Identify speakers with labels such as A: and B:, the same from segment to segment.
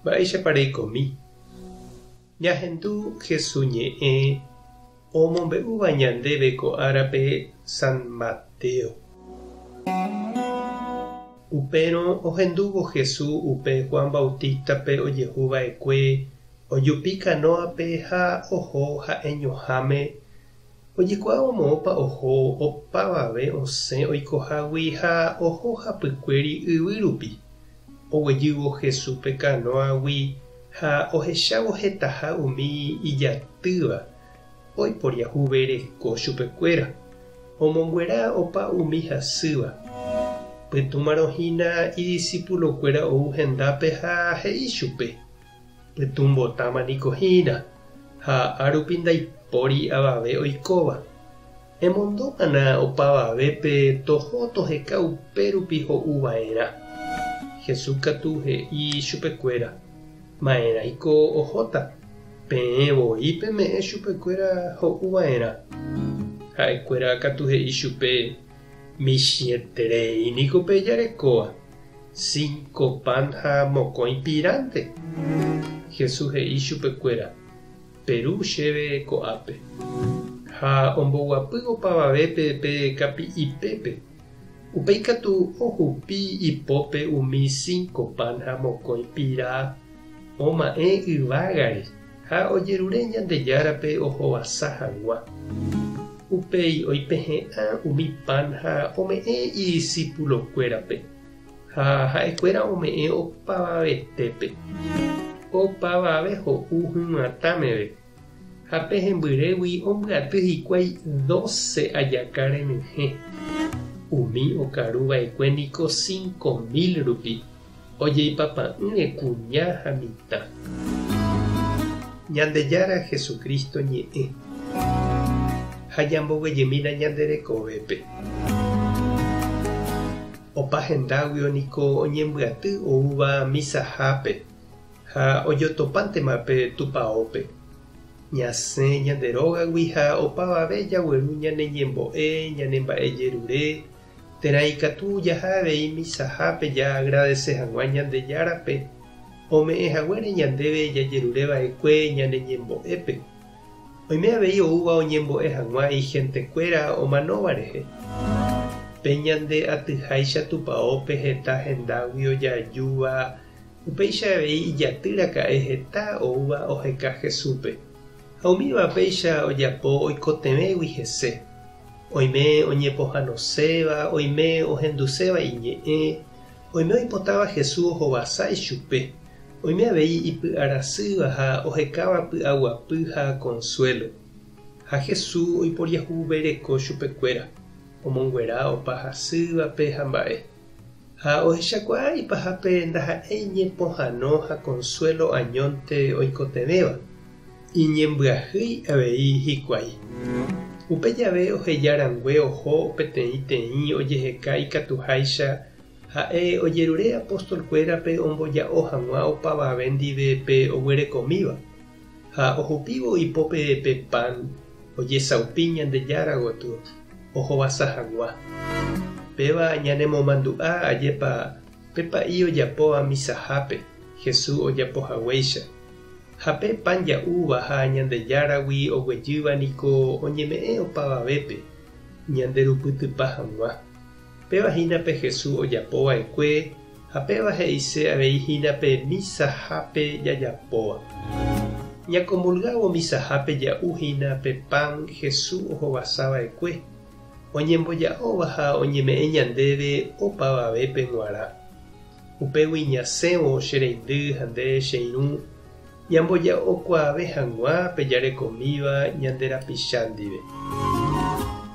A: mba'éichapa reikomi. Ñahendu Jesús ñe'ẽ omombe'úva ñandéve ko árape San Mateo. Upérõ ohendúvo Jesús upe Juan Bautístape ojehuva'ekue ojupi kanóape ha oho ha'eñoháme ojekuaa omo'õpa oho opavave osẽ oikohágui ha oho hapykuéri yvy rupi. Oguejývo Jesús pe kanóagui ha ohechávo hetaha umi ijatýva oiporiahuvereko chupekuéra. Omonguera opa umi hasýva. Pytumarohína idiscípulokuéra ou hendápe ha he'i chupe: pytumbotámaniko hína, ha árupi ndaipóri avave oikóva. Emondómana opavavépe toho toheka upérupi ho'uva'erã. Jesús katu he'i chupekuéra: ma'erãiko ohóta. Peẽvoi peme'ẽ chupekuéra ho'uva'erã. Ha'ekuéra katu he'i chupe: michĩetereíniko pejarekóva. 5 pan ha mokõi pirante. Jesús he'i chupekuéra: peru chéve ko'ápe. Ha omboguapy opavavépe pe kapi'ipépe. Upéi katu ohupi ipópe umi 5 pan ha mokõi pirá oma'ẽ yvágare ha ojerure Ñandejárape ohovasa hag̃ua. Upéi oipehe'ã umi pan ha ome'ẽ idiscípulokuérape, ha ha'ekuéra ome'ẽ opavavetépe. Opavave ho'u hyvatãmeve, ha pehẽmbyrégui ombyaty hikuái 12 ajaka renyhẽ. Umi okaruva'ekue niko 5.000 rupi ojeipapa'ỹre kuña ha mitã. Ñandejára Jesucristo ñe'ẽ ha ñamboguejemína ñanderekovépe. Opa hendágui niko oñembyaty oúva misahápe ha ojotopántemape tupãópe. Ñasẽ ñanderógagui ha opavave jagueru ñaneñembo'e ñanemba'ejerure térã ikatu jahavei misahápe ja agradece hag̃ua Ñandejárape ome'ẽhaguére ñandéve jajerureva'ekue ñaneñembo'épe. Oime avei oúva oñembo'e hag̃ua igentekuéra omanóva rehe. Pe ñande atyháicha tupãópe heta hendágui ojajúva upéicha avei ijatýraka'e heta oúva oheka Jesúspe. Ha umíva péicha ojapo oikotevẽgui hese. Oime oñepohãnoséva, oime ohenduséva iñe'ẽ, oime oipotáva Jesús ohovasa ichupe. Oime avei ipy'arasýva ha ohekáva py'aguapy ha consuelo. Ha Jesús oiporiahuvereko chupekuéra, omonguera opa hasývape ha mba'e. Ha ohechakuaa ipahápe ndaha'éi ñepohãno ha consuelo añónte oikotevéva. Iñembyahýi avei hikuái. Upe jave ohejarangue oho peteĩ ojeheka ikatuháicha ha'e ojerure apostolkuérape omboja'o hag̃ua opavave ndive pe oguerekomíva. Ha ohupívo ipópe pe pan ojesaupi Ñandejára gotyo ohovasa hag̃ua. Péva ñanemomandu'a ajépa pepa'i ojapóva misahápe Jesús ojapohaguéicha. Ha pe pan ja'úva ha Ñandejáragui oguejýva niko oñeme'ẽ opavavépe ñanderupytypa hag̃ua. Pévahínape Jesús ojapova'ekue ha péva he'ise avei hínape misahápe jajapóva. Ñakomulgávo misahápe ja'uhína pe pan Jesús ohovasava'ekue. Oñemboja'óva ha oñeme'ẽ ñandéve opavavépe g̃uarã. Upégui ñasẽvo che reindy ha nde che irũ ñamboja'okuaave hag̃ua pe jarekomíva ñanderapicha ndive.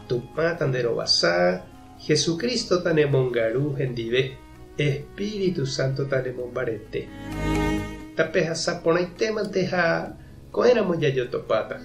A: Tupã tanderovasa, Jesucristo tanemongaru hendive, Espíritu Santo tanemombarete. Tape hasapórãitémante ha ko'ẽramo jajotopáta.